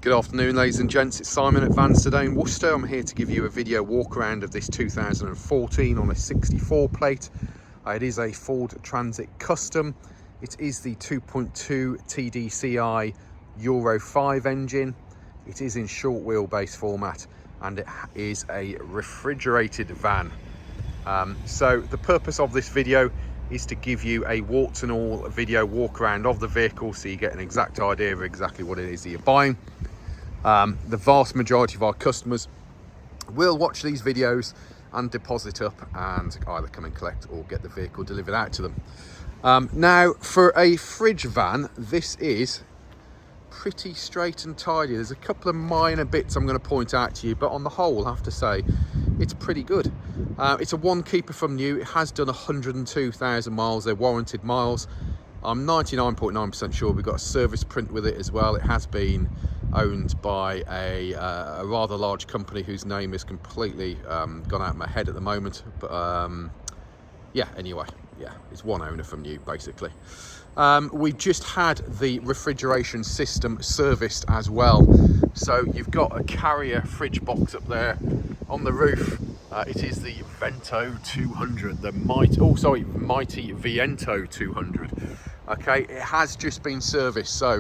Good afternoon, ladies and gents. It's Simon at Vans Today in Worcester. I'm here to give you a video walk around of this 2014 on a 64 plate. It is a Ford Transit Custom. It is the 2.2 TDCi Euro 5 engine. It is in short wheelbase format and it is a refrigerated van. So the purpose of this video is to give you a warts and all video walk around of the vehicle so you get an exact idea of exactly what it is that you're buying. The vast majority of our customers will watch these videos and deposit up and either come and collect or get the vehicle delivered out to them. Now, for a fridge van, this is pretty straight and tidy. There's a couple of minor bits I'm going to point out to you, but on the whole, I have to say, it's pretty good. It's a one keeper from new. It has done 102,000 miles. They're warranted miles. I'm 99.9% sure we've got a service print with it as well. It has been owned by a rather large company whose name is completely gone out of my head at the moment. But yeah, anyway, yeah, it's one owner from new, basically. We've just had the refrigeration system serviced as well. So you've got a carrier fridge box up there on the roof. It is the Vento 200, the mighty Viento 200. Okay, it has just been serviced, so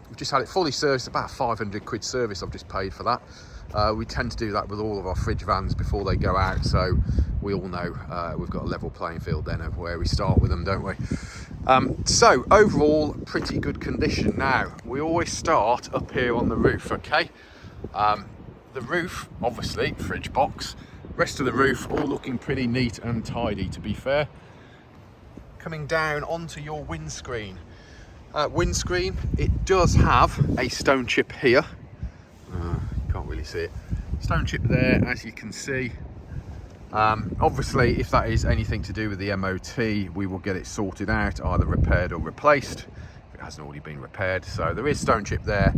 we've just had it fully serviced. About 500 quid service I've just paid for that. We tend to do that with all of our fridge vans before they go out, so we all know we've got a level playing field then of where we start with them, don't we? So overall, pretty good condition. Now, we always start up here on the roof, okay? The roof, obviously, fridge box. Rest of the roof, all looking pretty neat and tidy, to be fair. Coming down onto your windscreen. Windscreen, it does have a stone chip here. You can't really see it. Stone chip there, as you can see. Obviously, if that is anything to do with the MOT, we will get it sorted out, either repaired or replaced, if it hasn't already been repaired. So there is stone chip there.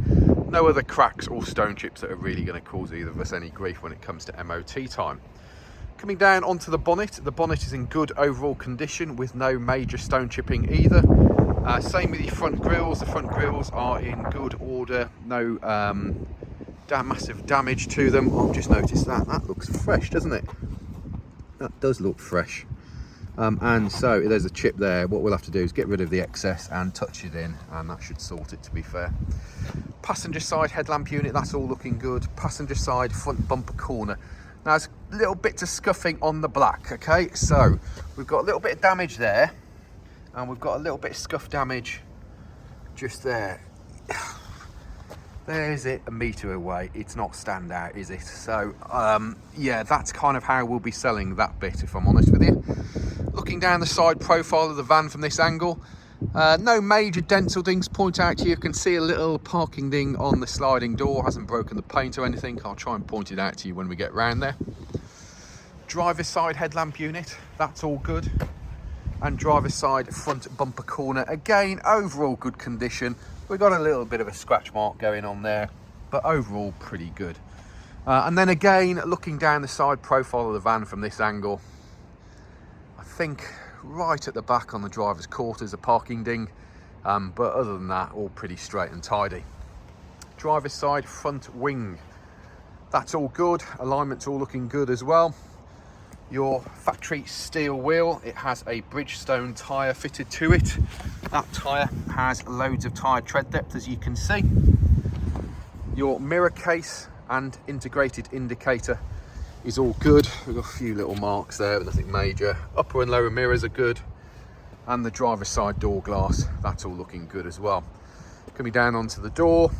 No other cracks or stone chips that are really going to cause either of us any grief when it comes to MOT time. Coming down onto the bonnet is in good overall condition with no major stone chipping either. Same with the front grills. The front grills are in good order, no massive damage to them. I've just noticed that looks fresh, doesn't it? That does look fresh. And so there's a chip there. What we'll have to do is get rid of the excess and touch it in, and that should sort it, to be fair. Passenger side headlamp unit, that's all looking good. Passenger side front bumper corner. Now, there's little bits of scuffing on the black, okay? So we've got a little bit of damage there, and we've got a little bit of scuff damage just there. There's it, a metre away. It's not standout, is it? So yeah, that's kind of how we'll be selling that bit, if I'm honest with you. Looking down the side profile of the van from this angle, no major dents or dings point out to you. You can see a little parking ding on the sliding door. Hasn't broken the paint or anything. I'll try and point it out to you when we get round there. Driver's side headlamp unit, that's all good. And driver's side front bumper corner, again, overall good condition. We've got a little bit of a scratch mark going on there, but overall pretty good. And then again, looking down the side profile of the van from this angle, I think right at the back on the driver's quarters a parking ding, but other than that, all pretty straight and tidy. Driver's side front wing, that's all good. Alignment's all looking good as well. Your factory steel wheel, it has a Bridgestone tyre fitted to it. That tyre has loads of tyre tread depth, as you can see. Your mirror case and integrated indicator is all good. We've got a few little marks there, but nothing major. Upper and lower mirrors are good. And the driver's side door glass, that's all looking good as well. Coming down onto the door,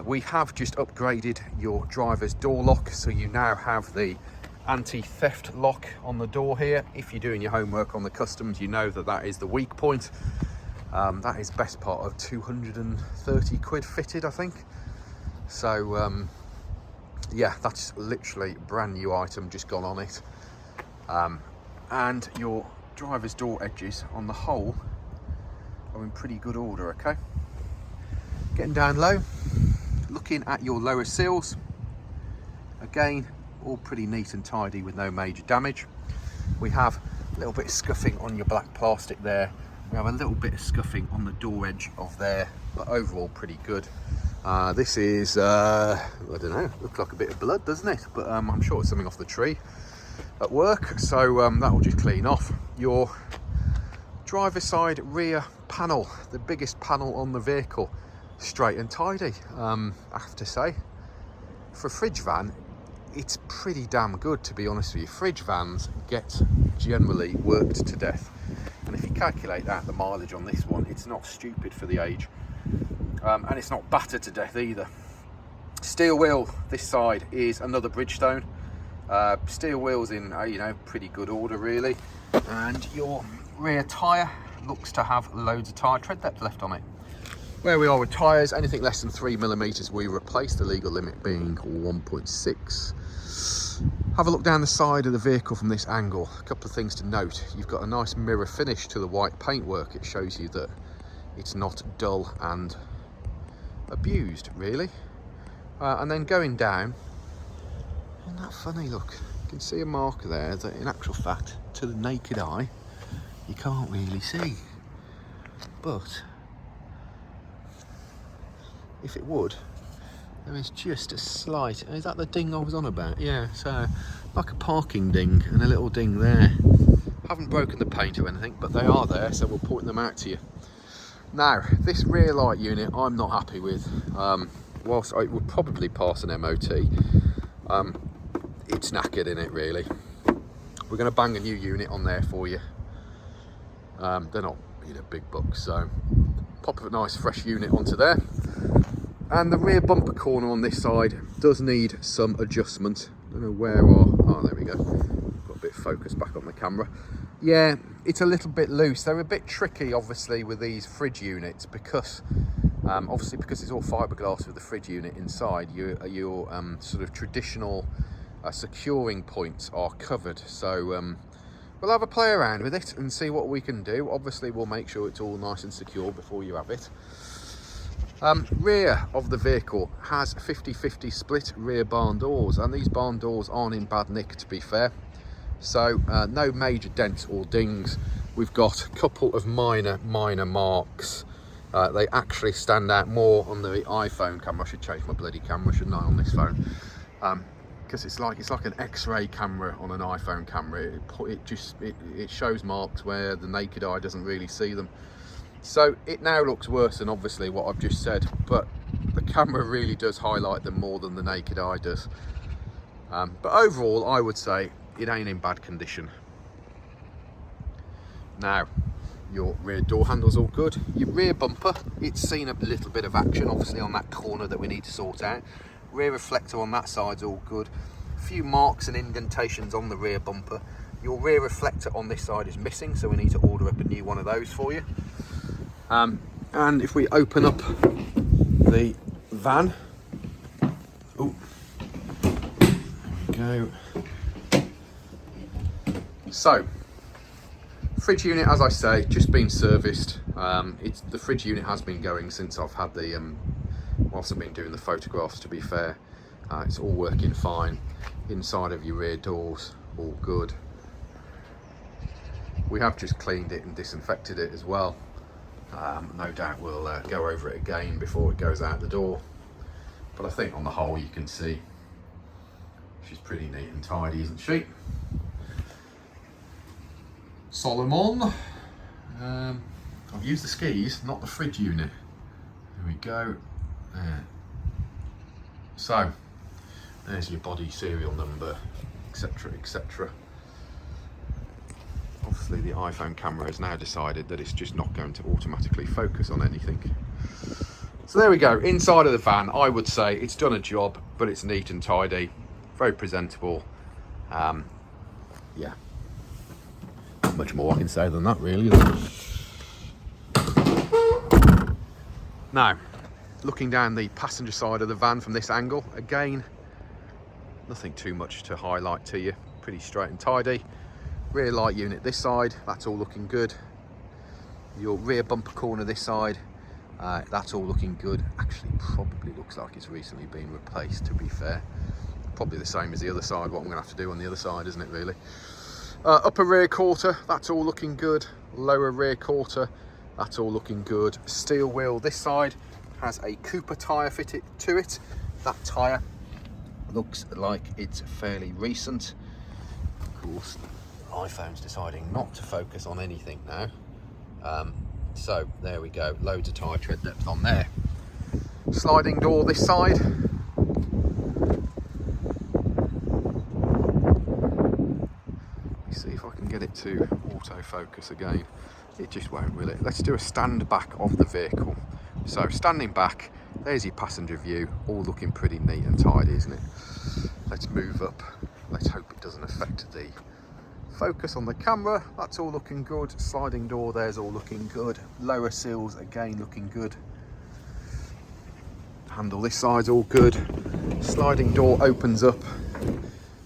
we have just upgraded your driver's door lock, so you now have the anti-theft lock on the door here. If you're doing your homework on the customs, you know that that is the weak point. That is best part of 230 quid fitted, I think. So yeah, that's literally brand new item just gone on it. And your driver's door edges on the whole are in pretty good order, okay? Getting down low, looking at your lower seals, again, all pretty neat and tidy with no major damage. We have a little bit of scuffing on your black plastic there, We have a little bit of scuffing on the door edge of there, but overall pretty good. This is, I don't know, looks like a bit of blood, doesn't it? But I'm sure it's something off the tree at work, so that will just clean off. Your driver's side rear panel, the biggest panel on the vehicle, straight and tidy. I have to say, for a fridge van, it's pretty damn good, to be honest with you. Fridge vans get generally worked to death, and if you calculate that, the mileage on this one, it's not stupid for the age, and it's not battered to death either. Steel wheel this side is another Bridgestone. Steel wheels in pretty good order really, and your rear tyre looks to have loads of tyre tread depth left on it. Where we are with tyres, anything less than 3mm we replace, the legal limit being 1.6. Have a look down the side of the vehicle from this angle. A couple of things to note. You've got a nice mirror finish to the white paintwork. It shows you that it's not dull and abused really. And then going down, isn't that funny? Look, you can see a marker there that in actual fact, to the naked eye, you can't really see. But if it would, there is just a slight, is that the ding I was on about? Yeah, so like a parking ding and a little ding there. Haven't broken the paint or anything, but they are there, so we'll point them out to you. Now, this rear light unit I'm not happy with. Whilst it would probably pass an MOT, it's knackered in it really. We're going to bang a new unit on there for you. They're not big bucks, so pop a nice fresh unit onto there. And the rear bumper corner on this side does need some adjustment. I don't know where oh there we go, got a bit of focus back on the camera. Yeah, it's a little bit loose. They're a bit tricky obviously with these fridge units because obviously because it's all fiberglass with the fridge unit inside, your sort of traditional securing points are covered. So we'll have a play around with it and see what we can do. Obviously we'll make sure it's all nice and secure before you have it. Rear of the vehicle has 50-50 split rear barn doors, and these barn doors aren't in bad nick, to be fair. So no major dents or dings. We've got a couple of minor marks. They actually stand out more on the iPhone camera. I should change my bloody camera, shouldn't I, on this phone? Because it's like an X-ray camera on an iPhone camera. It shows marks where the naked eye doesn't really see them. So it now looks worse than obviously what I've just said, but the camera really does highlight them more than the naked eye does. But overall, I would say it ain't in bad condition. Now, your rear door handle's all good. Your rear bumper, it's seen a little bit of action obviously on that corner that we need to sort out. Rear reflector on that side's all good. A few marks and indentations on the rear bumper. Your rear reflector on this side is missing, so we need to order up a new one of those for you. And if we open up the van, oh, there we go. So, fridge unit, as I say, just been serviced. The fridge unit has been going since I've had the, whilst I've been doing the photographs, to be fair. It's all working fine. Inside of your rear doors, all good. We have just cleaned it and disinfected it as well. No doubt we'll go over it again before it goes out the door. But I think on the whole you can see she's pretty neat and tidy, isn't she? Solomon. I've used the skis, not the fridge unit. There we go. There. So, there's your body serial number, etc, etc. Obviously the iPhone camera has now decided that it's just not going to automatically focus on anything. So there we go, inside of the van, I would say it's done a job, but it's neat and tidy, very presentable. Yeah, not much more I can say than that really. Now, looking down the passenger side of the van from this angle, again, nothing too much to highlight to you, pretty straight and tidy. Rear light unit this side, that's all looking good. Your rear bumper corner this side, that's all looking good. Actually, probably looks like it's recently been replaced, to be fair. Probably the same as the other side, what I'm gonna have to do on the other side, isn't it really? Upper rear quarter, that's all looking good. Lower rear quarter, that's all looking good. Steel wheel this side has a Cooper tyre fitted to it. That tyre looks like it's fairly recent. Of course, iPhone's deciding not to focus on anything now. So there we go, loads of tyre tread depth on there. Sliding door this side. Let me see if I can get it to autofocus again. It just won't, will it? Let's do a stand back of the vehicle. So standing back, there's your passenger view, all looking pretty neat and tidy, isn't it? Let's move up. Let's hope it doesn't affect the focus on the camera. That's all looking good. Sliding door there's all looking good. Lower sills again looking good. Handle this side's all good. Sliding door opens up,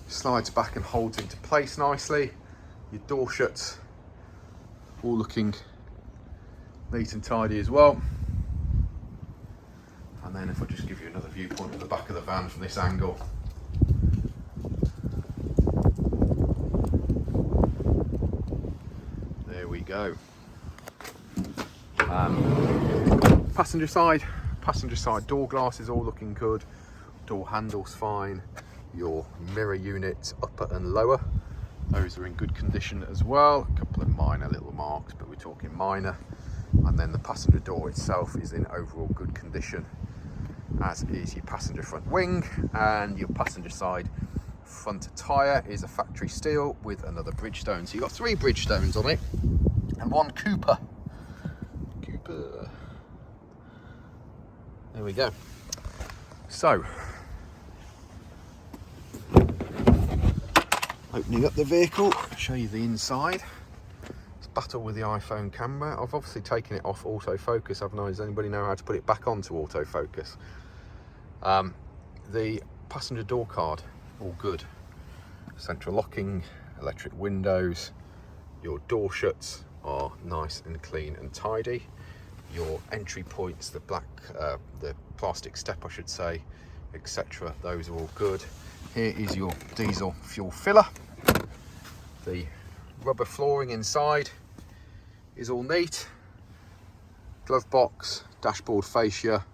slides back and holds into place nicely. Your door shuts, all looking neat and tidy as well. And then if I just give you another viewpoint of the back of the van from this angle. There we go. Passenger side door glass is all looking good. Door handle's fine. Your mirror units, upper and lower, those are in good condition as well. A couple of minor little marks, but we're talking minor. And then the passenger door itself is in overall good condition, as is your passenger front wing. And your passenger side front tyre is a factory steel with another Bridgestone. So you've got 3 Bridgestones on it and 1 Cooper. There we go. So, opening up the vehicle, show you the inside. It's battle with the iPhone camera. I've obviously taken it off autofocus, haven't I? Does anybody know how to put it back onto autofocus? The passenger door card, all good. Central locking, electric windows. Your door shuts are nice and clean and tidy. Your entry points, the plastic step I should say, etc., those are all good. Here is your diesel fuel filler. The rubber flooring inside is all neat. Glove box, dashboard fascia,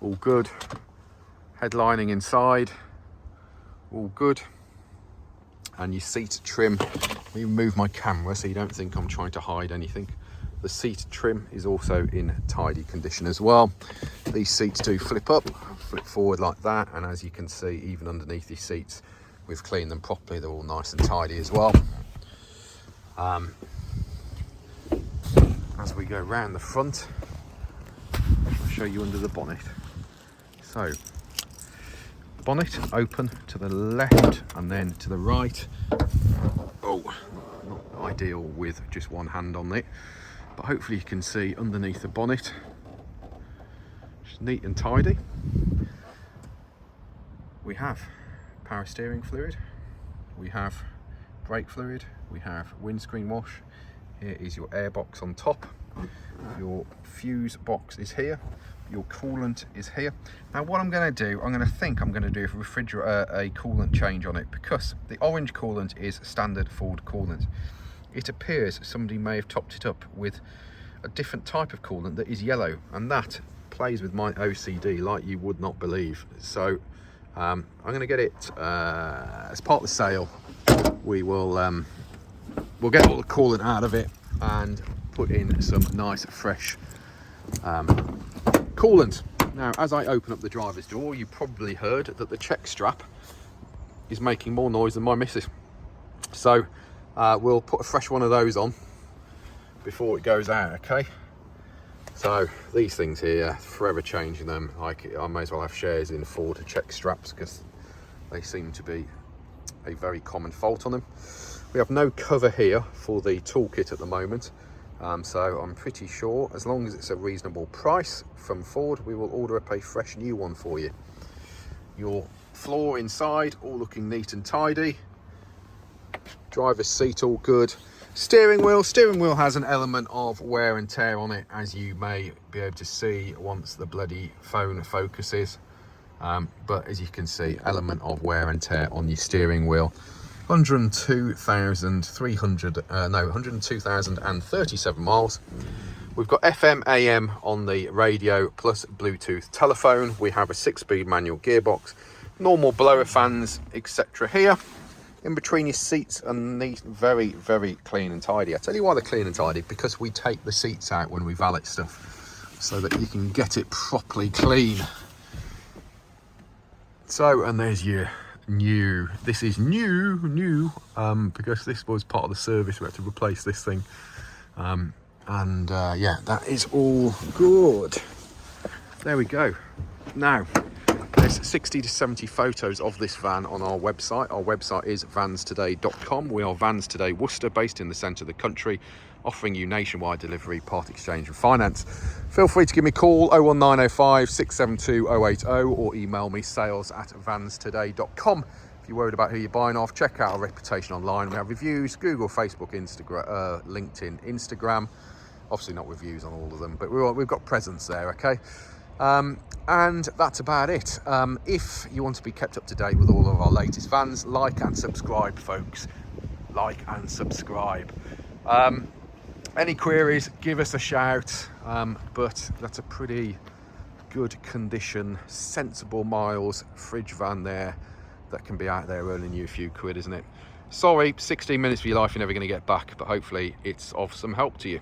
all good. Headlining inside, all good. And your seat trim, let me move my camera so you don't think I'm trying to hide anything. The seat trim is also in tidy condition as well. These seats do flip up, flip forward like that, and as you can see, even underneath these seats, we've cleaned them properly. They're all nice and tidy as well. As we go round the front, I'll show you under the bonnet. So, bonnet open to the left and then to the right. Oh, not ideal with just one hand on it, but hopefully you can see underneath the bonnet. Just neat and tidy. We have power steering fluid, we have brake fluid, we have windscreen wash. Here is your air box on top. Your fuse box is here. Your coolant is here. Now what I'm going to do, I'm going to do a coolant change on it, because the orange coolant is standard Ford coolant. It appears somebody may have topped it up with a different type of coolant that is yellow, and that plays with my OCD like you would not believe. So I'm going to get it as part of the sale. We'll get all the coolant out of it and put in some nice fresh coolant. Now, as I open up the driver's door, you probably heard that the check strap is making more noise than my missus. So we'll put a fresh one of those on before it goes out, okay? So these things here, forever changing them. I may as well have shares in Ford check straps because they seem to be a very common fault on them. We have no cover here for the toolkit at the moment. So I'm pretty sure as long as it's a reasonable price from Ford, we will order up a fresh new one for you. Your floor inside, all looking neat and tidy. Driver's seat, all good. Steering wheel has an element of wear and tear on it, as you may be able to see once the bloody phone focuses. But as you can see, element of wear and tear on your steering wheel. 102,037 miles. We've got FM, AM on the radio, plus Bluetooth telephone. We have a 6-speed manual gearbox, normal blower fans, etc. here. In between your seats, and these very, very clean and tidy. I tell you why they're clean and tidy, because we take the seats out when we valet stuff, so that you can get it properly clean. So, and there's your new, this is new, because this was part of the service. We had to replace this thing. Yeah, that is all good. There we go. Now, there's 60 to 70 photos of this van on our website. Our website is vanstoday.com. We are Vans Today Worcester, based in the centre of the country, offering you nationwide delivery, part exchange and finance. Feel free to give me a call, 01905 672 080, or email me, sales@vanstoday.com. If you're worried about who you're buying off, check out our reputation online. We have reviews, Google, Facebook, Instagram, LinkedIn, Instagram. Obviously not reviews on all of them, but we've got presence there, okay? And that's about it. If you want to be kept up to date with all of our latest vans, like and subscribe, folks. Like and subscribe. Any queries, give us a shout. But that's a pretty good condition, sensible miles fridge van there that can be out there earning you a few quid, isn't it? Sorry, 16 minutes of your life you're never going to get back, but hopefully it's of some help to you.